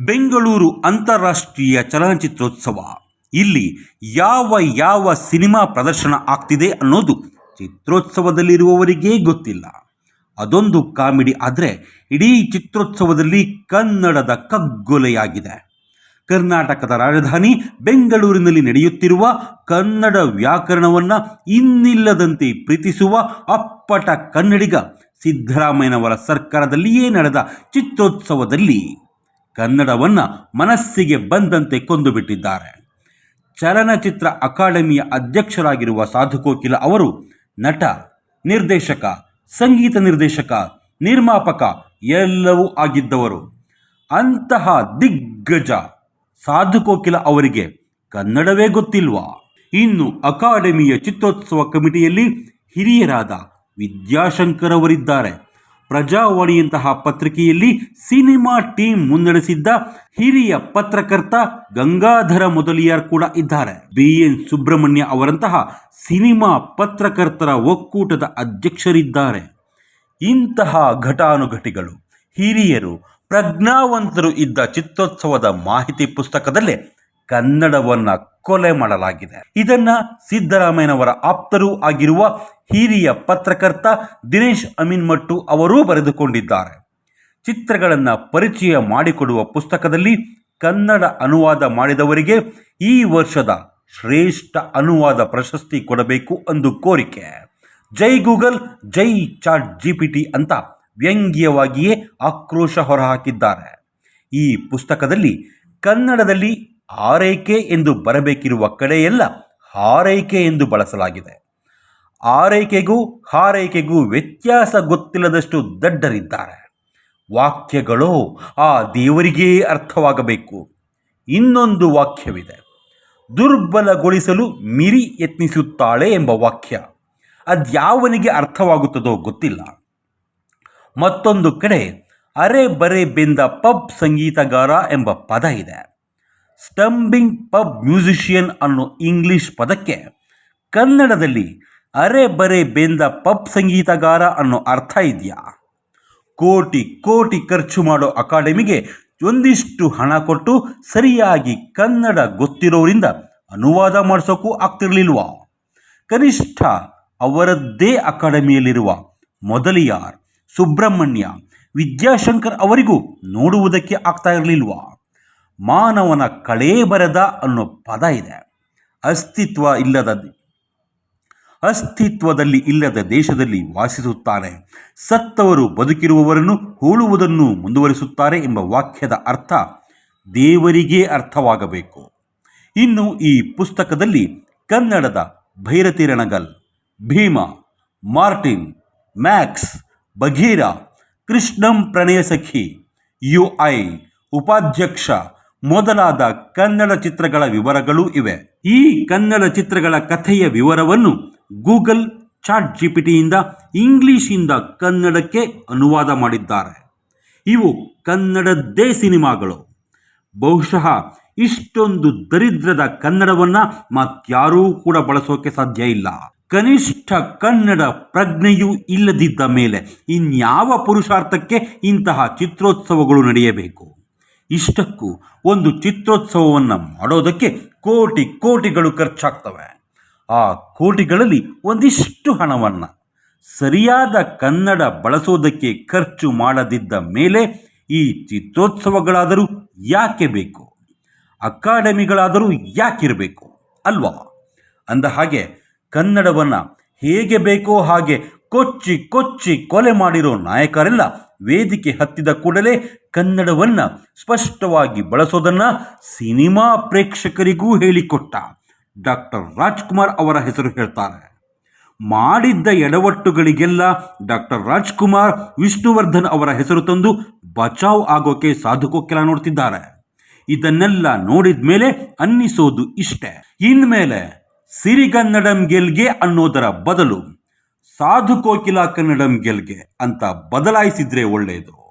ಬೆಂಗಳೂರು ಅಂತಾರಾಷ್ಟ್ರೀಯ ಚಲನಚಿತ್ರೋತ್ಸವ. ಇಲ್ಲಿ ಯಾವ ಸಿನಿಮಾ ಪ್ರದರ್ಶನ ಆಗ್ತಿದೆ ಅನ್ನೋದು ಚಿತ್ರೋತ್ಸವದಲ್ಲಿರುವವರಿಗೇ ಗೊತ್ತಿಲ್ಲ. ಅದೊಂದು ಕಾಮಿಡಿ ಆದರೆ ಇಡೀ ಚಿತ್ರೋತ್ಸವದಲ್ಲಿ ಕನ್ನಡದ ಕಗ್ಗೊಲೆಯಾಗಿದೆ. ಕರ್ನಾಟಕದ ರಾಜಧಾನಿ ಬೆಂಗಳೂರಿನಲ್ಲಿ ನಡೆಯುತ್ತಿರುವ ಕನ್ನಡ ವ್ಯಾಕರಣವನ್ನು ಇನ್ನಿಲ್ಲದಂತೆ ಪ್ರೀತಿಸುವ ಅಪ್ಪಟ ಕನ್ನಡಿಗ ಸಿದ್ದರಾಮಯ್ಯನವರ ಸರ್ಕಾರದಲ್ಲಿಯೇ ನಡೆದ ಚಿತ್ರೋತ್ಸವದಲ್ಲಿ ಕನ್ನಡವನ್ನು ಮನಸ್ಸಿಗೆ ಬಂದಂತೆ ಕೊಂದು ಬಿಟ್ಟಿದ್ದಾರೆ. ಚಲನಚಿತ್ರ ಅಕಾಡೆಮಿಯ ಅಧ್ಯಕ್ಷರಾಗಿರುವ ಸಾಧು ಕೋಕಿಲ ಅವರು ನಟ, ನಿರ್ದೇಶಕ, ಸಂಗೀತ ನಿರ್ದೇಶಕ, ನಿರ್ಮಾಪಕ ಎಲ್ಲವೂ ಆಗಿದ್ದವರು. ಅಂತಹ ದಿಗ್ಗಜ ಸಾಧು ಕೋಕಿಲ ಅವರಿಗೆ ಕನ್ನಡವೇ ಗೊತ್ತಿಲ್ವಾ? ಇನ್ನು ಅಕಾಡೆಮಿಯ ಚಿತ್ರೋತ್ಸವ ಕಮಿಟಿಯಲ್ಲಿ ಹಿರಿಯರಾದ ವಿದ್ಯಾಶಂಕರ್ ಅವರಿದ್ದಾರೆ. ಪ್ರಜಾವಾಣಿಯಂತಹ ಪತ್ರಿಕೆಯಲ್ಲಿ ಸಿನಿಮಾ ಟೀಮ್ ಮುನ್ನಡೆಸಿದ್ದ ಹಿರಿಯ ಪತ್ರಕರ್ತ ಗಂಗಾಧರ ಮೊದಲಿಯಾರ್ ಕೂಡ ಇದ್ದಾರೆ. BN ಸುಬ್ರಹ್ಮಣ್ಯ ಅವರಂತಹ ಸಿನಿಮಾ ಪತ್ರಕರ್ತರ ಒಕ್ಕೂಟದ ಅಧ್ಯಕ್ಷರಿದ್ದಾರೆ. ಇಂತಹ ಘಟಾನುಘಟಿಗಳು, ಹಿರಿಯರು, ಪ್ರಜ್ಞಾವಂತರು ಇದ್ದ ಚಿತ್ರೋತ್ಸವದ ಮಾಹಿತಿ ಪುಸ್ತಕದಲ್ಲೇ ಕನ್ನಡವನ್ನು ಕೊಲೆ ಮಾಡಲಾಗಿದೆ. ಇದನ್ನ ಸಿದ್ದರಾಮಯ್ಯನವರ ಆಪ್ತರೂ ಆಗಿರುವ ಹಿರಿಯ ಪತ್ರಕರ್ತ ದಿನೇಶ್ ಅಮೀನ್ಮಟ್ಟು ಅವರೂ ಬರೆದುಕೊಂಡಿದ್ದಾರೆ. ಚಿತ್ರಗಳನ್ನು ಪರಿಚಯ ಮಾಡಿಕೊಡುವ ಪುಸ್ತಕದಲ್ಲಿ ಕನ್ನಡ ಅನುವಾದ ಮಾಡಿದವರಿಗೆ ಈ ವರ್ಷದ ಶ್ರೇಷ್ಠ ಅನುವಾದ ಪ್ರಶಸ್ತಿ ಕೊಡಬೇಕು ಎಂದು ಕೋರಿಕೆ. ಜೈ ಗೂಗಲ್, ಜೈ ಚಾಟ್ GPT ಅಂತ ವ್ಯಂಗ್ಯವಾಗಿಯೇ ಆಕ್ರೋಶ ಹೊರಹಾಕಿದ್ದಾರೆ. ಈ ಪುಸ್ತಕದಲ್ಲಿ ಕನ್ನಡದಲ್ಲಿ ಆರೈಕೆ ಎಂದು ಬರಬೇಕಿರುವ ಕಡೆಯೆಲ್ಲ ಹಾರೈಕೆ ಎಂದು ಬಳಸಲಾಗಿದೆ. ಆರೈಕೆಗೂ ಹಾರೈಕೆಗೂ ವ್ಯತ್ಯಾಸ ಗೊತ್ತಿಲ್ಲದಷ್ಟು ದಡ್ಡರಿದ್ದಾರೆ. ವಾಕ್ಯಗಳು ಆ ದೇವರಿಗೇ ಅರ್ಥವಾಗಬೇಕು. ಇನ್ನೊಂದು ವಾಕ್ಯವಿದೆ, ದುರ್ಬಲಗೊಳಿಸಲು ಮಿರಿ ಯತ್ನಿಸುತ್ತಾಳೆ ಎಂಬ ವಾಕ್ಯ. ಅದ್ಯಾವನಿಗೆ ಅರ್ಥವಾಗುತ್ತದೋ ಗೊತ್ತಿಲ್ಲ. ಮತ್ತೊಂದು ಕಡೆ ಅರೆ ಬರೆ ಬೆಂದ ಪಬ್ ಸಂಗೀತಗಾರ ಎಂಬ ಪದ ಇದೆ. ಸ್ಟಂಬಿಂಗ್ ಪಬ್ ಮ್ಯೂಸಿಷಿಯನ್ ಅನ್ನೋ ಇಂಗ್ಲಿಷ್ ಪದಕ್ಕೆ ಕನ್ನಡದಲ್ಲಿ ಅರೆ ಬರೆ ಬೆಂದ ಪಬ್ ಸಂಗೀತಗಾರ ಅನ್ನೋ ಅರ್ಥ ಇದೆಯಾ? ಕೋಟಿ ಕೋಟಿ ಖರ್ಚು ಮಾಡೋ ಅಕಾಡೆಮಿಗೆ ಒಂದಿಷ್ಟು ಹಣ ಕೊಟ್ಟು ಸರಿಯಾಗಿ ಕನ್ನಡ ಗೊತ್ತಿರೋರಿಂದ ಅನುವಾದ ಮಾಡಿಸೋಕ್ಕೂ ಆಗ್ತಿರ್ಲಿಲ್ವಾ? ಕನಿಷ್ಠ ಅವರದ್ದೇ ಅಕಾಡೆಮಿಯಲ್ಲಿರುವ ಮೊದಲಿಯಾರ್, ಸುಬ್ರಹ್ಮಣ್ಯ, ವಿದ್ಯಾಶಂಕರ್ ಅವರಿಗೂ ನೋಡುವುದಕ್ಕೆ ಆಗ್ತಾ ಇರಲಿಲ್ವಾ? ಮಾನವನ ಕಳೇಬರದ ಅನ್ನೋ ಪದ ಇದೆ. ಅಸ್ತಿತ್ವದಲ್ಲಿ ಇಲ್ಲದ ದೇಶದಲ್ಲಿ ವಾಸಿಸುತ್ತಾನೆ, ಸತ್ತವರು ಬದುಕಿರುವವರನ್ನು ಹೂಳುವುದನ್ನು ಮುಂದುವರಿಸುತ್ತಾರೆ ಎಂಬ ವಾಕ್ಯದ ಅರ್ಥ ದೇವರಿಗೇ ಅರ್ಥವಾಗಬೇಕು. ಇನ್ನು ಈ ಪುಸ್ತಕದಲ್ಲಿ ಕನ್ನಡದ ಭೈರತಿ ರಣಗಲ್, ಭೀಮ, ಮಾರ್ಟಿನ್, ಮ್ಯಾಕ್ಸ್, ಬಘೀರ, ಕೃಷ್ಣಂ ಪ್ರಣಯ ಸಖಿ, UI, ಉಪಾಧ್ಯಕ್ಷ ಮೊದಲಾದ ಕನ್ನಡ ಚಿತ್ರಗಳ ವಿವರಗಳೂ ಇವೆ. ಈ ಕನ್ನಡ ಚಿತ್ರಗಳ ಕಥೆಯ ವಿವರವನ್ನು ಗೂಗಲ್, ಚಾಟ್ GPTಯಿಂದ ಇಂಗ್ಲಿಷಿಂದ ಕನ್ನಡಕ್ಕೆ ಅನುವಾದ ಮಾಡಿದ್ದಾರೆ. ಇವು ಕನ್ನಡದ್ದೇ ಸಿನಿಮಾಗಳು. ಬಹುಶಃ ಇಷ್ಟೊಂದು ದರಿದ್ರದ ಕನ್ನಡವನ್ನು ಮತ್ಯಾರೂ ಕೂಡ ಬಳಸೋಕೆ ಸಾಧ್ಯ ಇಲ್ಲ. ಕನಿಷ್ಠ ಕನ್ನಡ ಪ್ರಜ್ಞೆಯೂ ಇಲ್ಲದಿದ್ದ ಮೇಲೆ ಇನ್ಯಾವ ಪುರುಷಾರ್ಥಕ್ಕೆ ಇಂತಹ ಚಿತ್ರೋತ್ಸವಗಳು ನಡೆಯಬೇಕು? ಇಷ್ಟಕ್ಕೂ ಒಂದು ಚಿತ್ರೋತ್ಸವವನ್ನು ಮಾಡೋದಕ್ಕೆ ಕೋಟಿ ಕೋಟಿಗಳು ಖರ್ಚಾಗ್ತವೆ. ಆ ಕೋಟಿಗಳಲ್ಲಿ ಒಂದಿಷ್ಟು ಹಣವನ್ನು ಸರಿಯಾದ ಕನ್ನಡ ಬಳಸೋದಕ್ಕೆ ಖರ್ಚು ಮಾಡದಿದ್ದ ಮೇಲೆ ಈ ಚಿತ್ರೋತ್ಸವಗಳಾದರೂ ಯಾಕೆ ಬೇಕು? ಅಕಾಡೆಮಿಗಳಾದರೂ ಯಾಕಿರಬೇಕು ಅಲ್ವಾ? ಅಂದ ಹಾಗೆ ಕನ್ನಡವನ್ನು ಹೇಗೆ ಬೇಕೋ ಹಾಗೆ ಕೊಚ್ಚಿ ಕೊಚ್ಚಿ ಕೊಲೆ ಮಾಡಿರೋ ನಾಯಕರೆಲ್ಲ ವೇದಿಕೆ ಹತ್ತಿದ ಕೂಡಲೇ ಕನ್ನಡವನ್ನು ಸ್ಪಷ್ಟವಾಗಿ ಬಳಸೋದನ್ನು ಸಿನಿಮಾ ಪ್ರೇಕ್ಷಕರಿಗೂ ಹೇಳಿಕೊಟ್ಟ ಡಾಕ್ಟರ್ ರಾಜ್ಕುಮಾರ್ ಅವರ ಹೆಸರು ಹೇಳ್ತಾರೆ. ಮಾಡಿದ್ದ ಎಡವಟ್ಟುಗಳಿಗೆಲ್ಲ ಡಾಕ್ಟರ್ ರಾಜ್ಕುಮಾರ್, ವಿಷ್ಣುವರ್ಧನ್ ಅವರ ಹೆಸರು ತಂದು ಬಚಾವ್ ಆಗೋಕೆ ಸಾಧು ಕೋಕಿಲ ನೋಡ್ತಿದ್ದಾರೆ. ಇದನ್ನೆಲ್ಲ ನೋಡಿದ ಮೇಲೆ ಅನ್ನಿಸೋದು ಇಷ್ಟೇ, ಇನ್ಮೇಲೆ ಸಿರಿಗನ್ನಡಂ ಗೆಲ್ಗೆ ಅನ್ನೋದರ ಬದಲು ಸಾಧು ಕೋಕಿಲ ಕನ್ನಡಂ ಗೆಲ್ಗೆ ಅಂತ ಬದಲಾಯಿಸಿದ್ರೆ ಒಳ್ಳೆಯದು.